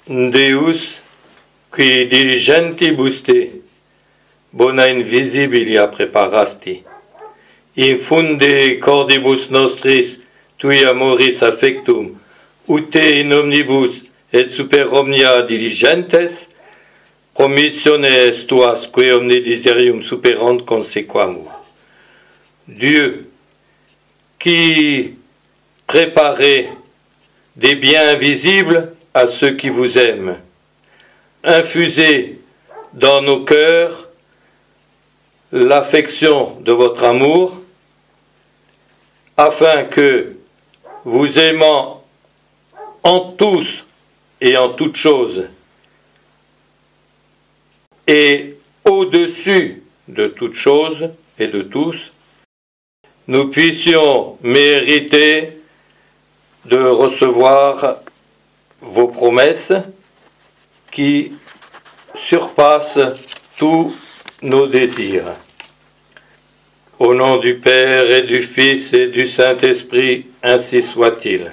Deus, qui diligentibus te, bona invisibilia preparasti, in funde cordibus nostris, tui amoris affectum, ut te in omnibus et super omnia diligentes, promissiones tuas que omne desiderium superant consequamur. Dieu, qui préparez des biens invisibles à ceux qui vous aiment, infusez dans nos cœurs l'affection de votre amour, afin que, vous aimant en tous et en toutes choses, et au-dessus de toutes choses et de tous, nous puissions mériter de recevoir vos promesses qui surpassent tous nos désirs. Au nom du Père et du Fils et du Saint-Esprit, ainsi soit-il.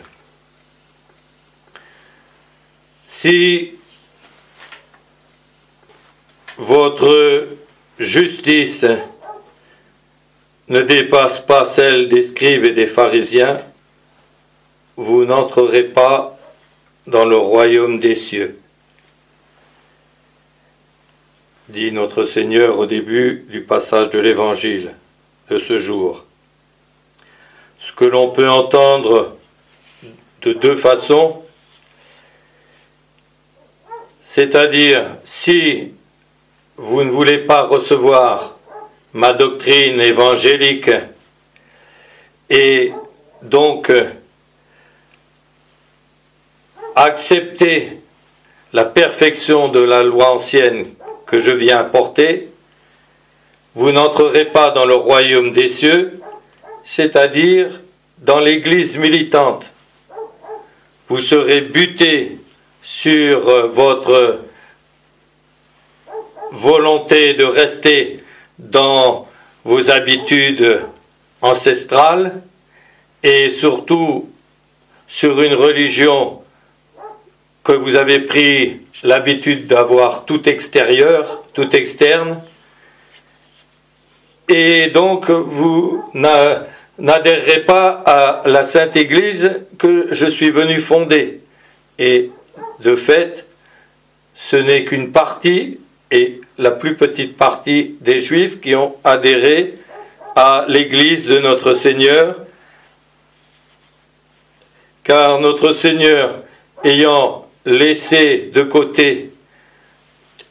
Si votre justice ne dépasse pas celle des scribes et des pharisiens, vous n'entrerez pas dans le royaume des cieux, dit notre Seigneur au début du passage de l'Évangile de ce jour. Ce que l'on peut entendre de deux façons, c'est-à-dire si vous ne voulez pas recevoir ma doctrine évangélique et donc accepter la perfection de la loi ancienne que je viens apporter, vous n'entrerez pas dans le royaume des cieux, c'est-à-dire dans l'Église militante. Vous serez buté sur votre volonté de rester dans vos habitudes ancestrales et surtout sur une religion que vous avez pris l'habitude d'avoir tout extérieur, tout externe, et donc vous n'adhérerez pas à la Sainte Église que je suis venu fonder. Et de fait, ce n'est qu'une partie, et la plus petite partie des Juifs qui ont adhéré à l'Église de notre Seigneur, car notre Seigneur, ayant laissé de côté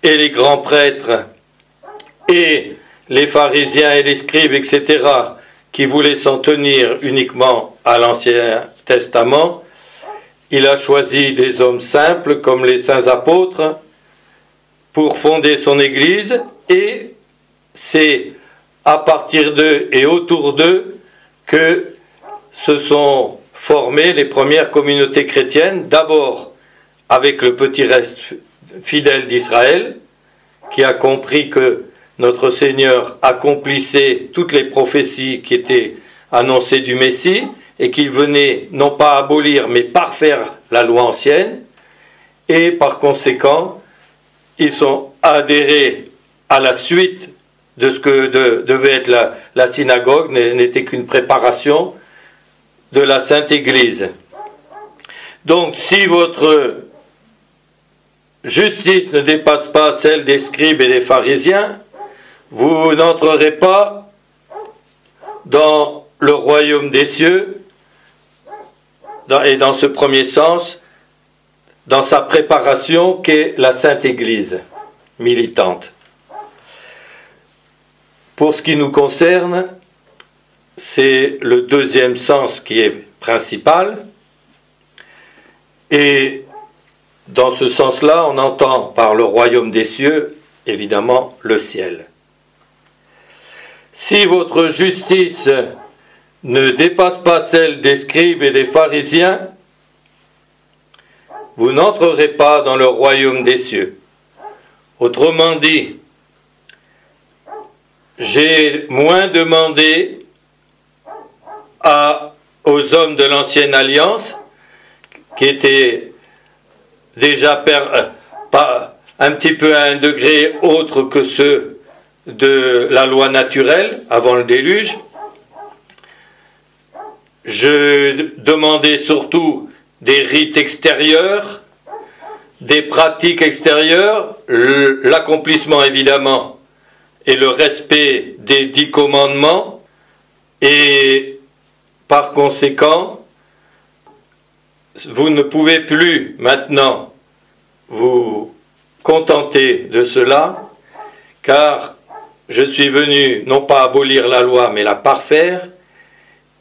et les grands prêtres et les pharisiens et les scribes, etc., qui voulaient s'en tenir uniquement à l'Ancien Testament, il a choisi des hommes simples comme les saints apôtres pour fonder son Église, et c'est à partir d'eux et autour d'eux que se sont formées les premières communautés chrétiennes, d'abord avec le petit reste fidèle d'Israël, qui a compris que notre Seigneur accomplissait toutes les prophéties qui étaient annoncées du Messie, et qu'il venait non pas abolir, mais parfaire la loi ancienne, et par conséquent, ils sont adhérés à la suite de ce que devait être la synagogue, n'était qu'une préparation de la Sainte Église. Donc, si votre justice ne dépasse pas celle des scribes et des pharisiens, vous n'entrerez pas dans le royaume des cieux, et dans ce premier sens, dans sa préparation qu'est la Sainte Église militante. Pour ce qui nous concerne, c'est le deuxième sens qui est principal, et dans ce sens-là, on entend par le royaume des cieux, évidemment, le ciel. Si votre justice ne dépasse pas celle des scribes et des pharisiens, vous n'entrerez pas dans le royaume des cieux. Autrement dit, j'ai moins demandé aux hommes de l'ancienne alliance, qui étaient déjà pas un petit peu à un degré autre que ceux de la loi naturelle avant le déluge. Je demandais surtout des rites extérieurs, des pratiques extérieures, l'accomplissement évidemment et le respect des 10 commandements, et par conséquent, vous ne pouvez plus maintenant vous contenter de cela, car je suis venu non pas abolir la loi mais la parfaire,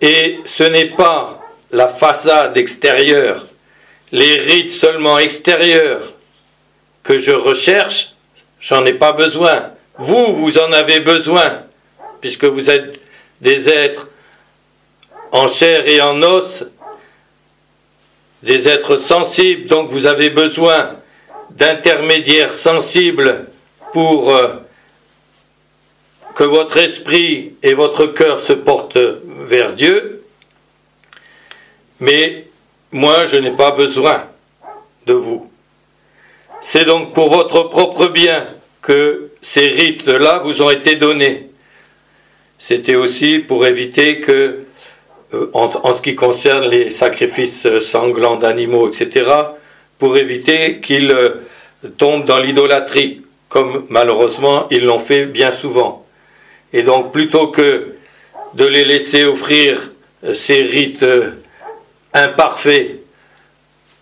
et ce n'est pas la façade extérieure, les rites seulement extérieurs que je recherche, j'en ai pas besoin. Vous en avez besoin, puisque vous êtes des êtres en chair et en os, des êtres sensibles, donc vous avez besoin d'intermédiaires sensibles pour que votre esprit et votre cœur se portent vers Dieu. Mais moi, je n'ai pas besoin de vous. C'est donc pour votre propre bien que ces rites-là vous ont été donnés. C'était aussi pour éviter que, en ce qui concerne les sacrifices sanglants d'animaux, etc., pour éviter qu'ils tombent dans l'idolâtrie, comme malheureusement ils l'ont fait bien souvent. Et donc plutôt que de les laisser offrir ces rites imparfaits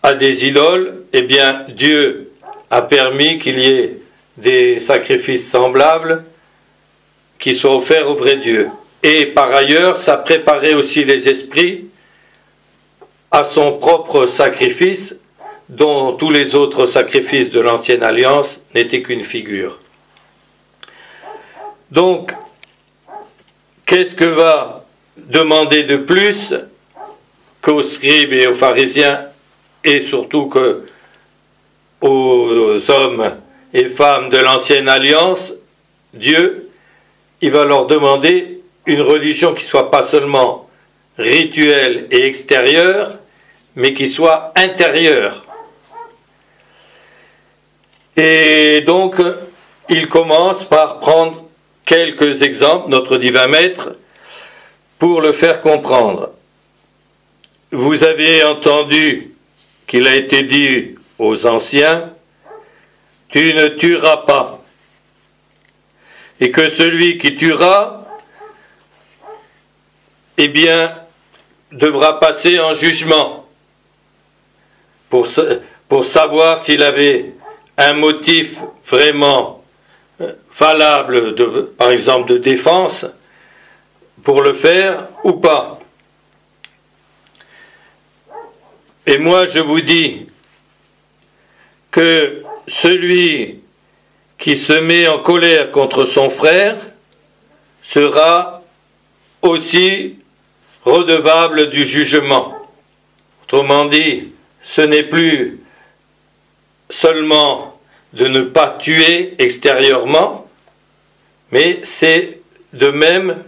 à des idoles, eh bien Dieu a permis qu'il y ait des sacrifices semblables qui soient offerts au vrai Dieu. Et par ailleurs, ça préparait aussi les esprits à son propre sacrifice, dont tous les autres sacrifices de l'ancienne alliance n'étaient qu'une figure. Donc, qu'est-ce que va demander de plus qu'aux scribes et aux pharisiens, et surtout aux hommes et femmes de l'ancienne alliance, Dieu, il va leur demander une religion qui soit pas seulement rituelle et extérieure, mais qui soit intérieure. Et donc, il commence par prendre quelques exemples, notre divin maître, pour le faire comprendre. Vous avez entendu qu'il a été dit aux anciens, « Tu ne tueras pas », et que celui qui tuera, eh bien, devra passer en jugement pour savoir s'il avait un motif vraiment valable, par exemple de défense, pour le faire ou pas. Et moi je vous dis que celui qui se met en colère contre son frère sera aussi redevable du jugement. Autrement dit, ce n'est plus seulement de ne pas tuer extérieurement, mais c'est de même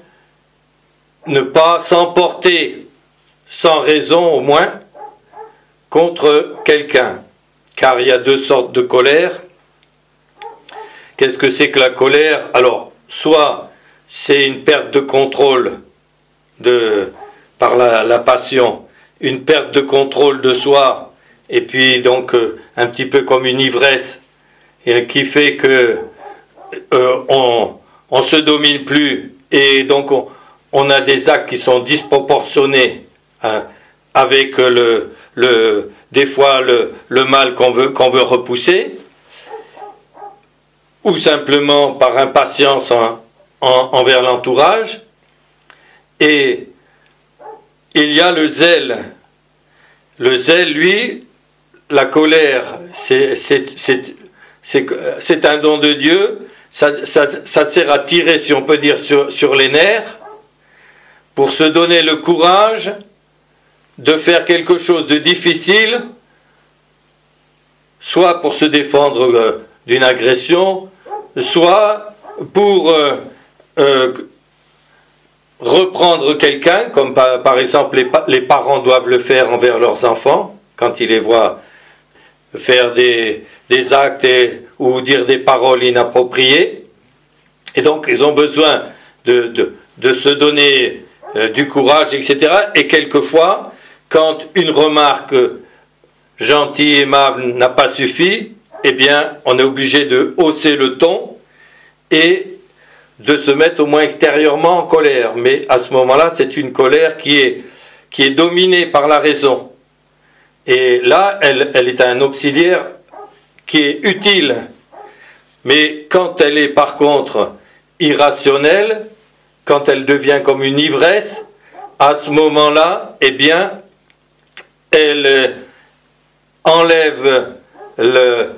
ne pas s'emporter, sans raison au moins, contre quelqu'un. Car il y a deux sortes de colère. Qu'est-ce que c'est que la colère? Alors, soit c'est une perte de contrôle par la passion, une perte de contrôle de soi, et puis donc un petit peu comme une ivresse, qui fait que on se domine plus, et donc on a des actes qui sont disproportionnés, hein, avec des fois le mal qu'on veut repousser, ou simplement par impatience envers l'entourage. Et il y a le zèle. Le zèle, lui, la colère, c'est un don de Dieu. Ça sert à tirer, si on peut dire, sur les nerfs, pour se donner le courage de faire quelque chose de difficile, soit pour se défendre d'une agression, soit pour reprendre quelqu'un, comme par exemple les parents doivent le faire envers leurs enfants, quand ils les voient faire des actes ou dire des paroles inappropriées. Et donc, ils ont besoin de se donner du courage, etc. Et quelquefois, quand une remarque gentille, aimable n'a pas suffi, eh bien, on est obligé de hausser le ton et de se mettre au moins extérieurement en colère. Mais à ce moment-là, c'est une colère qui est dominée par la raison. Et là, elle est un auxiliaire qui est utile. Mais quand elle est par contre irrationnelle, quand elle devient comme une ivresse, à ce moment-là, eh bien, elle enlève le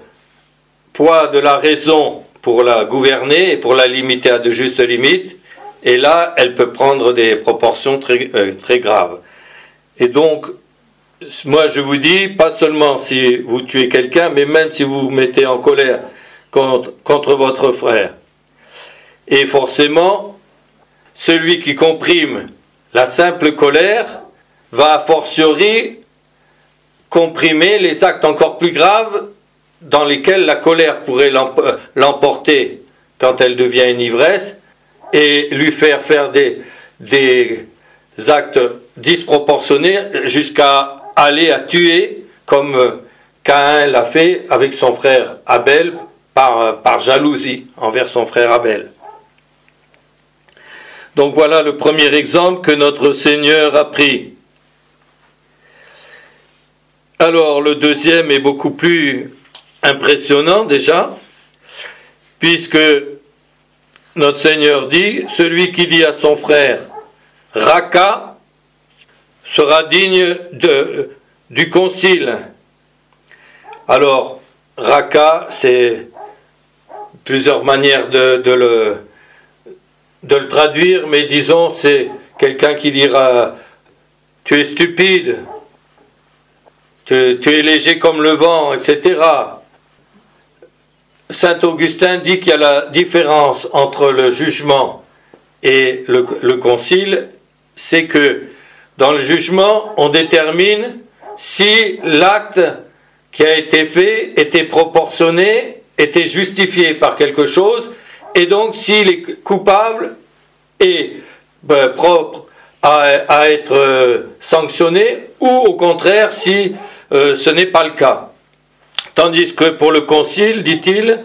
poids de la raison pour la gouverner et pour la limiter à de justes limites, et là, elle peut prendre des proportions très graves. Et donc, moi je vous dis, pas seulement si vous tuez quelqu'un, mais même si vous vous mettez en colère contre votre frère. Et forcément, celui qui comprime la simple colère va a fortiori comprimer les actes encore plus graves dans lesquels la colère pourrait l'emporter quand elle devient une ivresse et lui faire des actes disproportionnés jusqu'à aller à tuer comme Caïn l'a fait avec son frère Abel par jalousie envers son frère Abel. Donc voilà le premier exemple que notre Seigneur a pris. Alors le deuxième est beaucoup plus impressionnant déjà, puisque notre Seigneur dit, celui qui dit à son frère Raka sera digne du concile. Alors Raka, c'est plusieurs manières de le traduire, mais disons c'est quelqu'un qui dira tu es stupide, tu es léger comme le vent, etc. Saint Augustin dit qu'il y a la différence entre le jugement et le concile, c'est que dans le jugement, on détermine si l'acte qui a été fait était proportionné, était justifié par quelque chose, et donc s'il est coupable et propre à être sanctionné, ou au contraire si ce n'est pas le cas. Tandis que pour le concile, dit-il,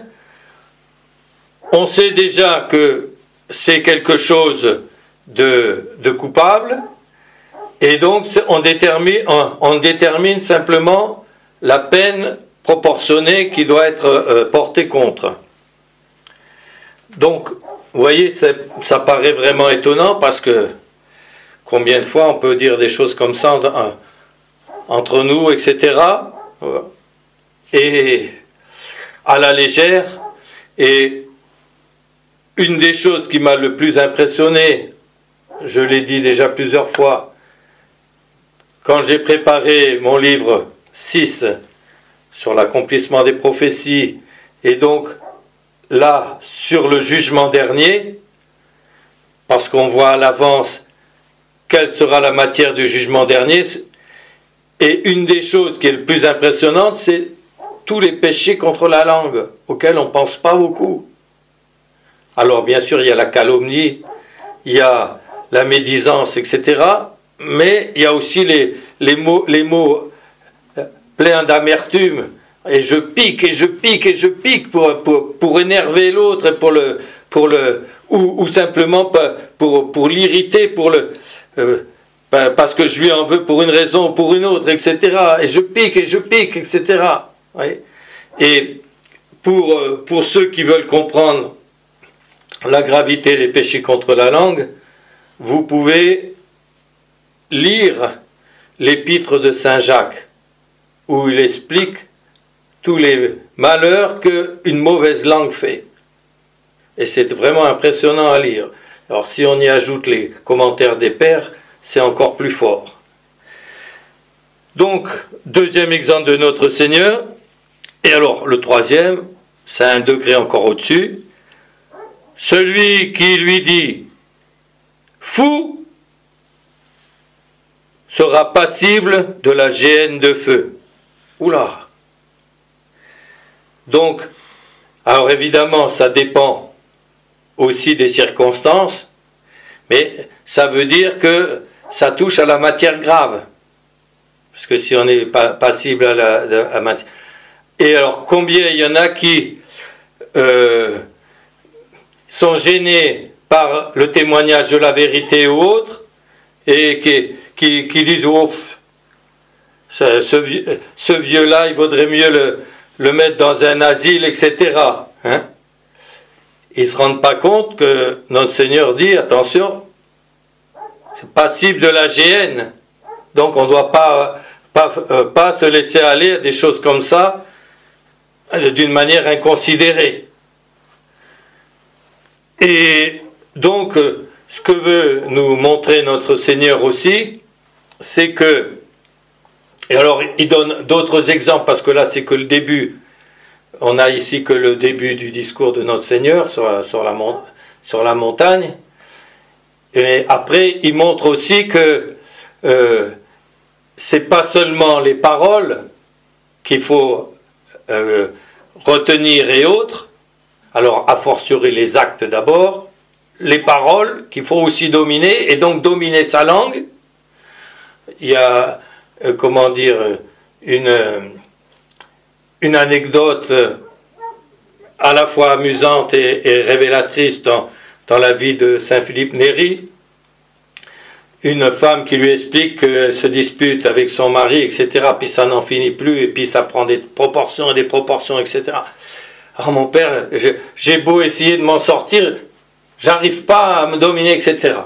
on sait déjà que c'est quelque chose de coupable, et donc on détermine simplement la peine proportionnée qui doit être portée contre. Donc, vous voyez, ça paraît vraiment étonnant parce que combien de fois on peut dire des choses comme ça entre nous, etc. Et à la légère. Et une des choses qui m'a le plus impressionné, je l'ai dit déjà plusieurs fois, quand j'ai préparé mon livre 6 sur l'accomplissement des prophéties, et donc là, sur le jugement dernier, parce qu'on voit à l'avance quelle sera la matière du jugement dernier, et une des choses qui est le plus impressionnante, c'est tous les péchés contre la langue, auxquels on ne pense pas beaucoup. Alors bien sûr, il y a la calomnie, il y a la médisance, etc., mais il y a aussi les mots pleins d'amertume, et je pique, et je pique, et je pique pour énerver l'autre, ou simplement pour l'irriter, parce que je lui en veux pour une raison ou pour une autre, etc. Et je pique, etc. Oui. Et pour ceux qui veulent comprendre la gravité des péchés contre la langue, vous pouvez lire l'épître de Saint Jacques, où il explique tous les malheurs qu'une mauvaise langue fait. Et c'est vraiment impressionnant à lire. Alors si on y ajoute les commentaires des pères, c'est encore plus fort. Donc, deuxième exemple de notre Seigneur. Et alors, le troisième, c'est un degré encore au-dessus. Celui qui lui dit « fou » sera passible de la géhenne de feu. Oula! Donc, alors évidemment, ça dépend aussi des circonstances, mais ça veut dire que ça touche à la matière grave. Parce que si on est passible à la matière... Et alors, combien il y en a qui sont gênés par le témoignage de la vérité ou autre, et qui disent, oh, ce vieux-là, il vaudrait mieux le mettre dans un asile, etc. Hein? Ils ne se rendent pas compte que notre Seigneur dit, attention, c'est passible de la GN, donc on ne doit pas se laisser aller à des choses comme ça, d'une manière inconsidérée. Et donc, ce que veut nous montrer notre Seigneur aussi, c'est que, et alors il donne d'autres exemples, parce que là c'est que le début, on a ici que le début du discours de notre Seigneur sur la montagne, et après il montre aussi que c'est pas seulement les paroles qu'il faut retenir et autres, alors a fortiori les actes d'abord, les paroles qu'il faut aussi dominer, et donc dominer sa langue. Il y a, comment dire, une anecdote à la fois amusante et révélatrice dans la vie de Saint Philippe Néri. Une femme qui lui explique qu'elle se dispute avec son mari, etc., puis ça n'en finit plus, et puis ça prend des proportions et des proportions, etc. Alors mon père, j'ai beau essayer de m'en sortir, j'arrive pas à me dominer, etc.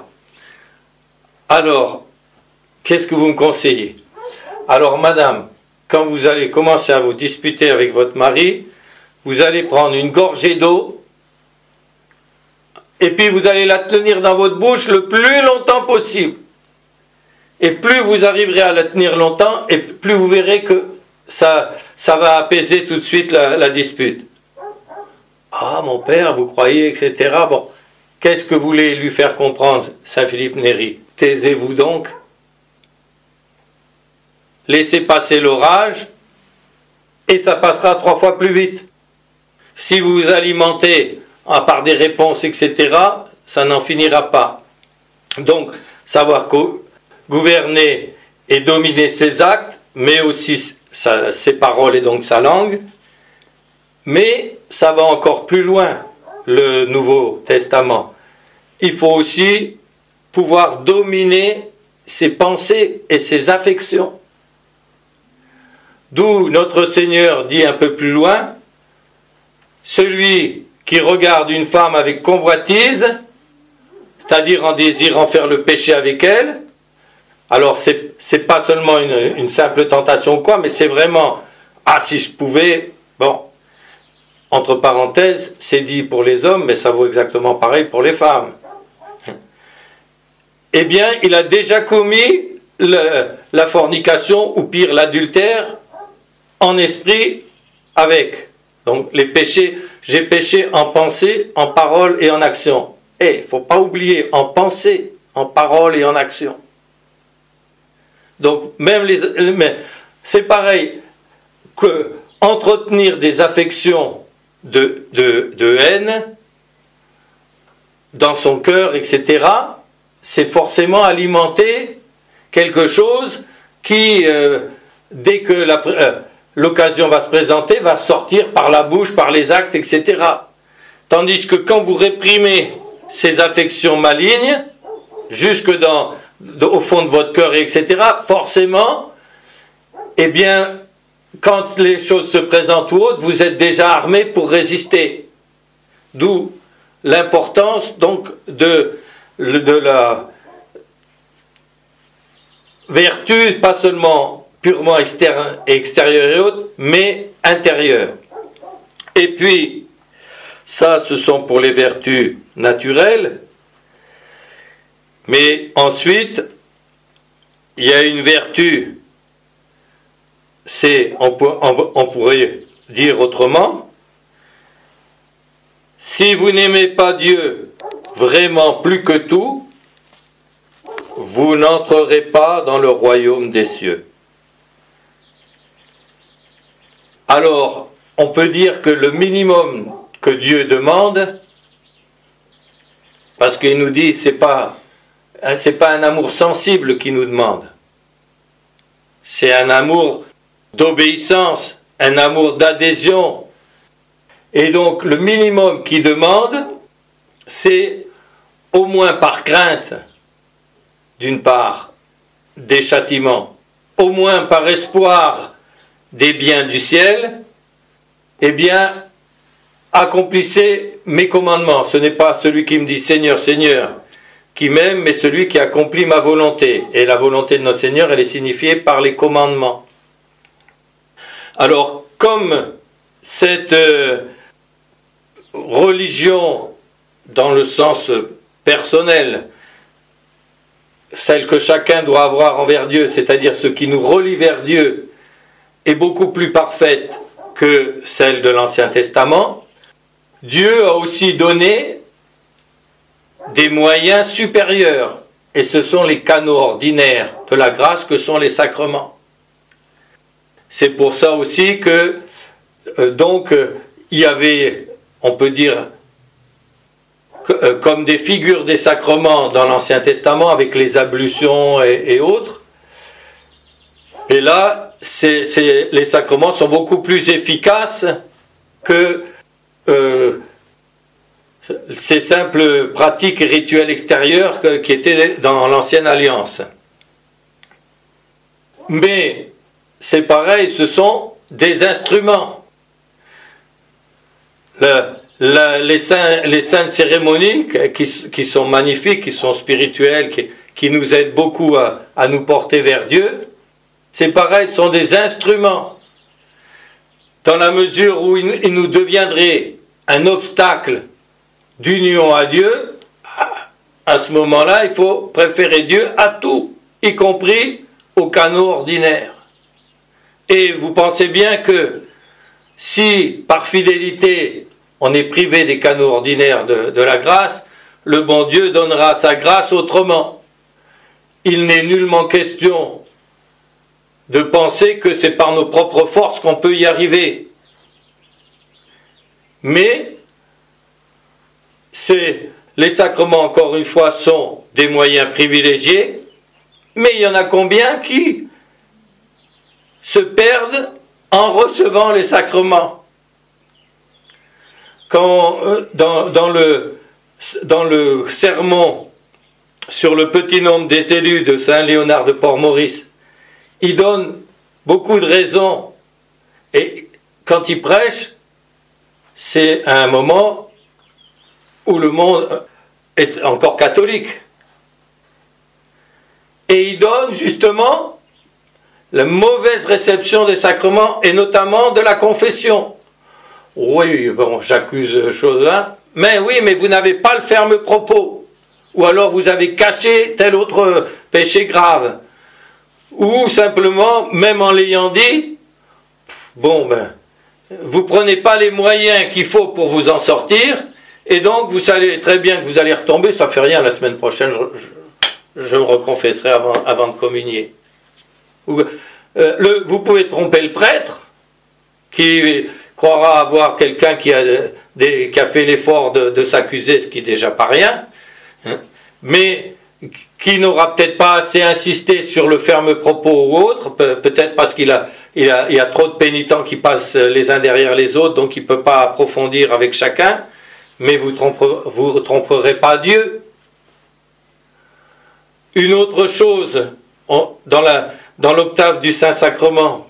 Alors, qu'est-ce que vous me conseillez? Alors madame, quand vous allez commencer à vous disputer avec votre mari, vous allez prendre une gorgée d'eau, et puis vous allez la tenir dans votre bouche le plus longtemps possible. Et plus vous arriverez à la tenir longtemps, et plus vous verrez que ça va apaiser tout de suite la dispute. Ah, mon père, vous croyez, etc. Bon, qu'est-ce que vous voulez lui faire comprendre, Saint Philippe Néri? Taisez-vous donc. Laissez passer l'orage, et ça passera 3 fois plus vite. Si vous vous alimentez par des réponses, etc., ça n'en finira pas. Donc, savoir gouverner et dominer ses actes, mais aussi ses paroles et donc sa langue. Mais ça va encore plus loin, le Nouveau Testament. Il faut aussi pouvoir dominer ses pensées et ses affections. D'où notre Seigneur dit un peu plus loin, celui qui regarde une femme avec convoitise, c'est-à-dire en désirant faire le péché avec elle, alors c'est pas seulement une simple tentation ou quoi, mais c'est vraiment, ah si je pouvais, bon, entre parenthèses, c'est dit pour les hommes, mais ça vaut exactement pareil pour les femmes. Eh bien, il a déjà commis la fornication, ou pire l'adultère, en esprit avec. Donc les péchés, j'ai péché en pensée, en parole et en action. Et il ne faut pas oublier, en pensée, en parole et en action. Donc mais c'est pareil que entretenir des affections de haine dans son cœur, etc., c'est forcément alimenter quelque chose qui, dès que l'occasion va se présenter, va sortir par la bouche, par les actes, etc. Tandis que quand vous réprimez ces affections malignes, jusque au fond de votre cœur, etc., forcément, eh bien, quand les choses se présentent ou autres, vous êtes déjà armé pour résister. D'où l'importance donc de la vertu, pas seulement purement extérieure et autres, mais intérieure. Et puis, ça, ce sont pour les vertus naturelles, mais ensuite, il y a une vertu, on pourrait dire autrement, si vous n'aimez pas Dieu vraiment plus que tout, vous n'entrerez pas dans le royaume des cieux. Alors, on peut dire que le minimum que Dieu demande, parce qu'il nous dit c'est pas un amour sensible qu'il nous demande, c'est un amour d'obéissance, un amour d'adhésion. Et donc le minimum qu'il demande, c'est au moins par crainte, d'une part, des châtiments, au moins par espoir des biens du ciel, eh bien, accomplissez mes commandements. Ce n'est pas celui qui me dit Seigneur, Seigneur, qui m'aime, mais celui qui accomplit ma volonté. Et la volonté de notre Seigneur, elle est signifiée par les commandements. Alors, comme cette religion, dans le sens personnel, celle que chacun doit avoir envers Dieu, c'est-à-dire ce qui nous relie vers Dieu, est beaucoup plus parfaite que celle de l'Ancien Testament, Dieu a aussi donné des moyens supérieurs, et ce sont les canaux ordinaires de la grâce que sont les sacrements. C'est pour ça aussi que, il y avait, on peut dire, comme des figures des sacrements dans l'Ancien Testament, avec les ablutions et autres. Et là, les sacrements sont beaucoup plus efficaces que ces simples pratiques et rituels extérieurs qui étaient dans l'Ancienne Alliance. Mais c'est pareil, ce sont des instruments. Les saintes cérémonies qui sont magnifiques, qui sont spirituelles, qui nous aident beaucoup à nous porter vers Dieu, c'est pareil, ce sont des instruments. Dans la mesure où ils nous deviendraient un obstacle d'union à Dieu, à ce moment-là, il faut préférer Dieu à tout, y compris aux canaux ordinaires. Et vous pensez bien que si, par fidélité, on est privé des canaux ordinaires de la grâce, le bon Dieu donnera sa grâce autrement. Il n'est nullement question de penser que c'est par nos propres forces qu'on peut y arriver. Mais les sacrements, encore une fois, sont des moyens privilégiés, mais il y en a combien qui se perdent en recevant les sacrements? Quand dans le sermon sur le petit nombre des élus de Saint Léonard de Port-Maurice, il donne beaucoup de raisons, et quand il prêche, c'est à un moment où le monde est encore catholique. Et il donne justement la mauvaise réception des sacrements, et notamment de la confession. Oui, bon, j'accuse chose là, mais oui, mais vous n'avez pas le ferme propos, ou alors vous avez caché tel autre péché grave, ou simplement, même en l'ayant dit, vous prenez pas les moyens qu'il faut pour vous en sortir, et donc vous savez très bien que vous allez retomber, ça fait rien, la semaine prochaine, je me reconfesserai avant de communier. Vous pouvez tromper le prêtre, qui croira avoir quelqu'un qui a fait l'effort de s'accuser, ce qui n'est déjà pas rien, hein, mais qui n'aura peut-être pas assez insisté sur le ferme propos ou autre, peut-être parce qu'il y a trop de pénitents qui passent les uns derrière les autres, donc il ne peut pas approfondir avec chacun, mais vous ne tromperez pas Dieu. Une autre chose, dans l'octave du Saint-Sacrement,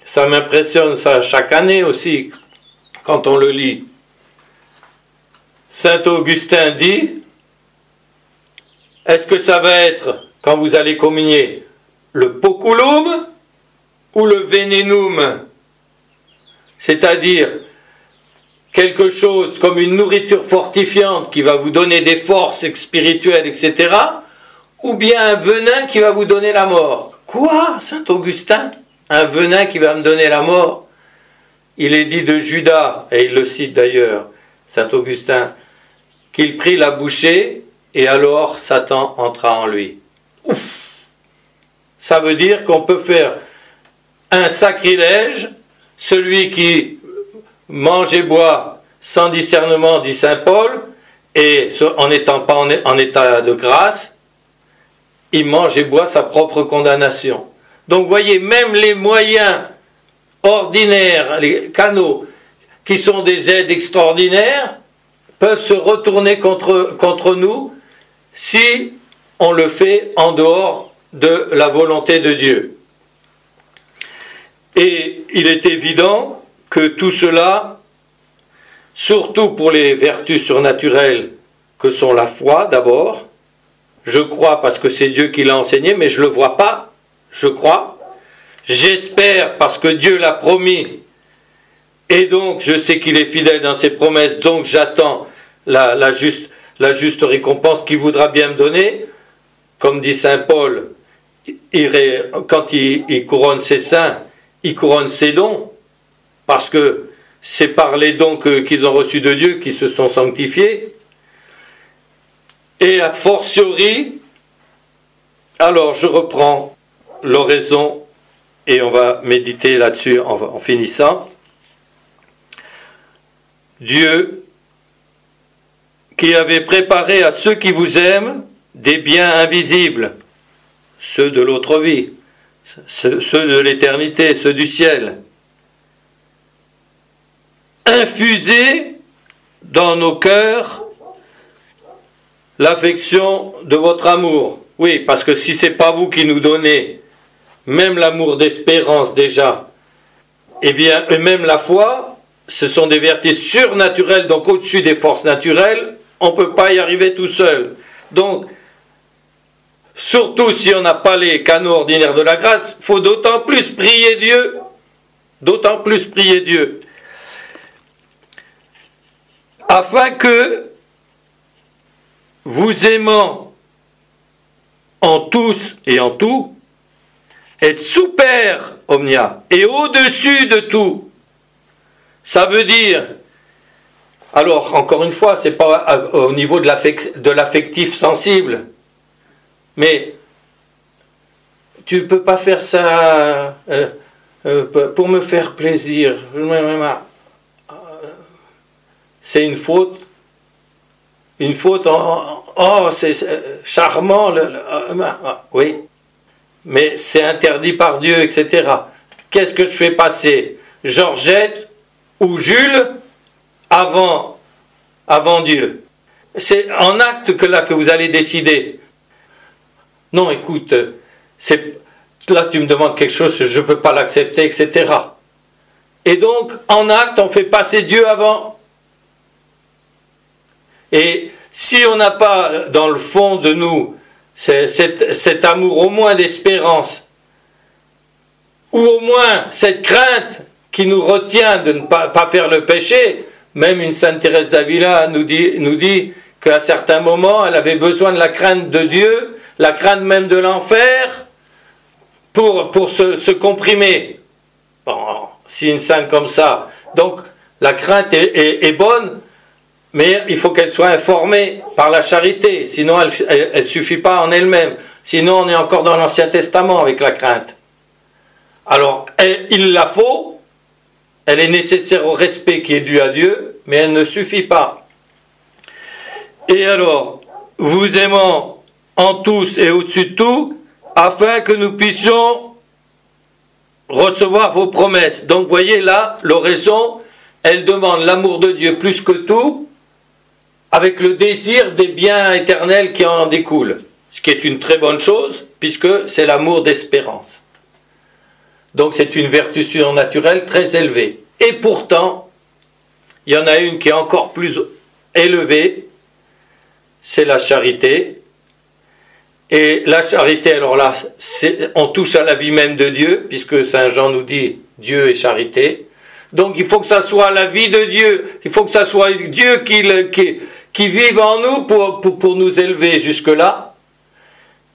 ça m'impressionne ça chaque année aussi, quand on le lit. Saint Augustin dit, est-ce que ça va être, quand vous allez communier, le poculum ou le venenum? C'est-à-dire quelque chose comme une nourriture fortifiante qui va vous donner des forces spirituelles, etc., ou bien un venin qui va vous donner la mort. Quoi, Saint Augustin? Un venin qui va me donner la mort? Il est dit de Judas, et il le cite d'ailleurs, Saint Augustin, qu'il prit la bouchée, et alors Satan entra en lui. Ouf! Ça veut dire qu'on peut faire un sacrilège, celui qui mange et boit sans discernement, dit saint Paul, et en n'étant pas en état de grâce, il mange et boit sa propre condamnation. Donc voyez, même les moyens ordinaires, les canaux, qui sont des aides extraordinaires, peuvent se retourner contre nous si on le fait en dehors de la volonté de Dieu. Et il est évident que tout cela, surtout pour les vertus surnaturelles que sont la foi d'abord, je crois parce que c'est Dieu qui l'a enseigné, mais je ne le vois pas, je crois. J'espère parce que Dieu l'a promis, et donc je sais qu'il est fidèle dans ses promesses, donc j'attends la juste récompense qu'il voudra bien me donner. Comme dit saint Paul, quand il couronne ses saints, il couronne ses dons, parce que c'est par les dons qu'ils ont reçus de Dieu qu'ils se sont sanctifiés. Et a fortiori, alors je reprends l'oraison et on va méditer là-dessus en finissant. Dieu qui avait préparé à ceux qui vous aiment des biens invisibles, ceux de l'autre vie, ceux de l'éternité, ceux du ciel, infusez dans nos cœurs l'affection de votre amour. Oui, parce que si ce n'est pas vous qui nous donnez même l'amour d'espérance déjà, eh bien, et même la foi, ce sont des vertus surnaturelles, donc au-dessus des forces naturelles, on ne peut pas y arriver tout seul. Donc, surtout si on n'a pas les canaux ordinaires de la grâce, il faut d'autant plus prier Dieu, afin que vous aimant en tous et en tout, être super omnia et au-dessus de tout. Ça veut dire, alors encore une fois, c'est pas au niveau de l'affectif sensible, mais tu ne peux pas faire ça pour me faire plaisir. C'est une faute. Une faute c'est charmant. Oui, mais c'est interdit par Dieu, etc. Qu'est-ce que je fais passer? Georgette ou Jules avant Dieu? C'est en acte que vous allez décider. Non, écoute, là tu me demandes quelque chose, je ne peux pas l'accepter, etc. Et donc, en acte, on fait passer Dieu avant. Et si on n'a pas dans le fond de nous cet amour au moins d'espérance, ou au moins cette crainte qui nous retient de ne pas faire le péché, même une sainte Thérèse d'Avila nous dit qu'à certains moments elle avait besoin de la crainte de Dieu, la crainte même de l'enfer, pour se comprimer. Bon, si une sainte comme ça, donc la crainte est bonne, mais il faut qu'elle soit informée par la charité, sinon elle ne suffit pas en elle-même. Sinon on est encore dans l'Ancien Testament avec la crainte. Alors il la faut, elle est nécessaire au respect qui est dû à Dieu, mais elle ne suffit pas. Et alors, vous aimant en tous et au-dessus de tout, afin que nous puissions recevoir vos promesses. Donc voyez là, l'oraison, elle demande l'amour de Dieu plus que tout, avec le désir des biens éternels qui en découlent. Ce qui est une très bonne chose, puisque c'est l'amour d'espérance. Donc c'est une vertu surnaturelle très élevée. Et pourtant, il y en a une qui est encore plus élevée, c'est la charité. Et la charité, alors là, on touche à la vie même de Dieu, puisque Saint Jean nous dit Dieu est charité. Donc il faut que ça soit la vie de Dieu, il faut que ça soit Dieu qui vive en nous pour nous élever jusque-là.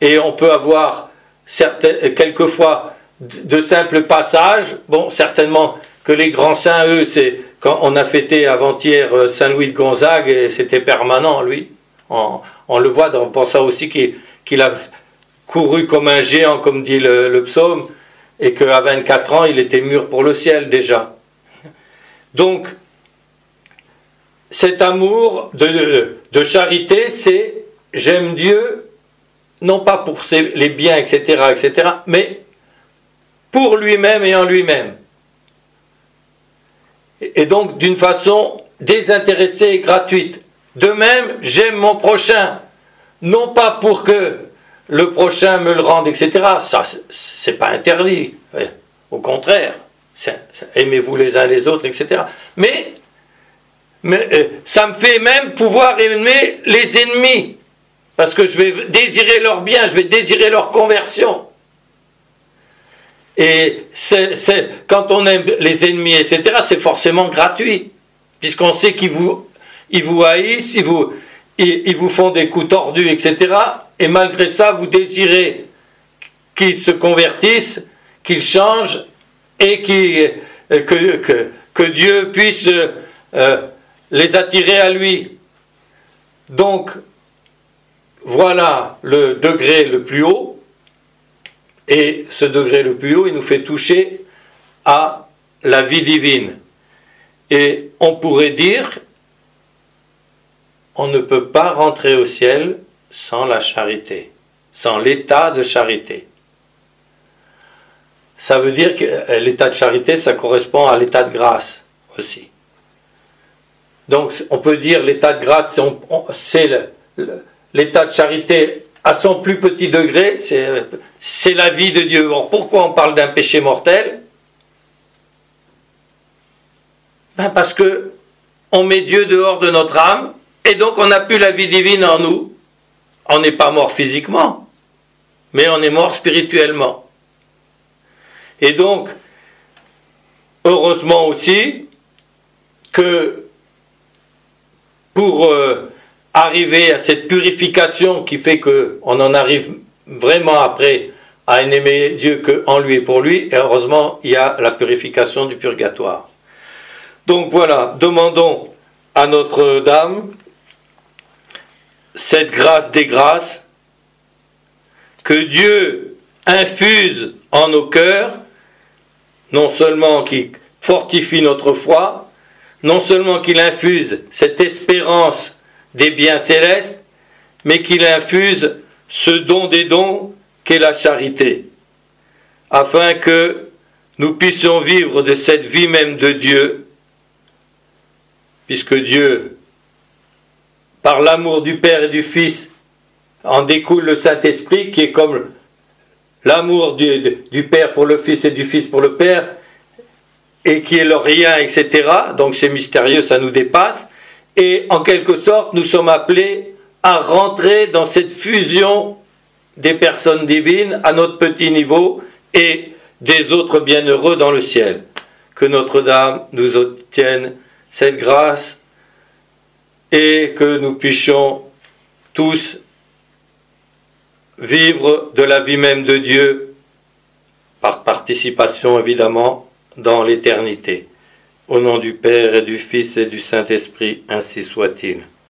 Et on peut avoir quelquefois de simples passages. Bon, certainement que les grands saints, eux, c'est quand on a fêté avant-hier Saint Louis de Gonzague, et c'était permanent, lui. On le voit, on pense aussi qu'il a couru comme un géant, comme dit le psaume, et qu'à 24 ans, il était mûr pour le ciel déjà. Donc, cet amour de charité, c'est j'aime Dieu, non pas pour les biens, etc., mais pour lui-même et en lui-même. Et donc d'une façon désintéressée et gratuite. De même, j'aime mon prochain, non pas pour que le prochain me le rende, etc. Ça, c'est pas interdit. Au contraire, aimez-vous les uns les autres, etc. Mais ça me fait même pouvoir aimer les ennemis, parce que je vais désirer leur bien, je vais désirer leur conversion. Et quand on aime les ennemis, etc., c'est forcément gratuit, puisqu'on sait qu'ils vous haïssent, ils vous font des coups tordus, etc. Et malgré ça, vous désirez qu'ils se convertissent, qu'ils changent, et que Dieu puisse les attirer à lui. Donc, voilà le degré le plus haut. Et ce degré le plus haut, il nous fait toucher à la vie divine. Et on pourrait dire, on ne peut pas rentrer au ciel sans la charité, sans l'état de charité. Ça veut dire que l'état de charité, ça correspond à l'état de grâce aussi. Donc on peut dire l'état de grâce, c'est l'état de charité à son plus petit degré, c'est la vie de Dieu. Or, pourquoi on parle d'un péché mortel? Parce que on met Dieu dehors de notre âme, et donc on n'a plus la vie divine en nous. On n'est pas mort physiquement, mais on est mort spirituellement. Et donc, heureusement aussi, que pour arriver à cette purification qui fait qu'on en arrive vraiment après à n'aimer Dieu qu'en lui et pour lui, et heureusement, il y a la purification du purgatoire. Donc voilà, demandons à Notre-Dame cette grâce des grâces, que Dieu infuse en nos cœurs, non seulement qu'il fortifie notre foi, non seulement qu'il infuse cette espérance des biens célestes, mais qu'il infuse ce don des dons qu'est la charité, afin que nous puissions vivre de cette vie même de Dieu, puisque Dieu, par l'amour du Père et du Fils, en découle le Saint-Esprit, qui est comme l'amour du Père pour le Fils et du Fils pour le Père, et qui est le rien, etc. Donc c'est mystérieux, ça nous dépasse. Et en quelque sorte, nous sommes appelés à rentrer dans cette fusion des personnes divines à notre petit niveau et des autres bienheureux dans le ciel. Que Notre-Dame nous obtienne cette grâce et que nous puissions tous vivre de la vie même de Dieu, par participation évidemment, dans l'éternité. Au nom du Père et du Fils et du Saint-Esprit, ainsi soit-il.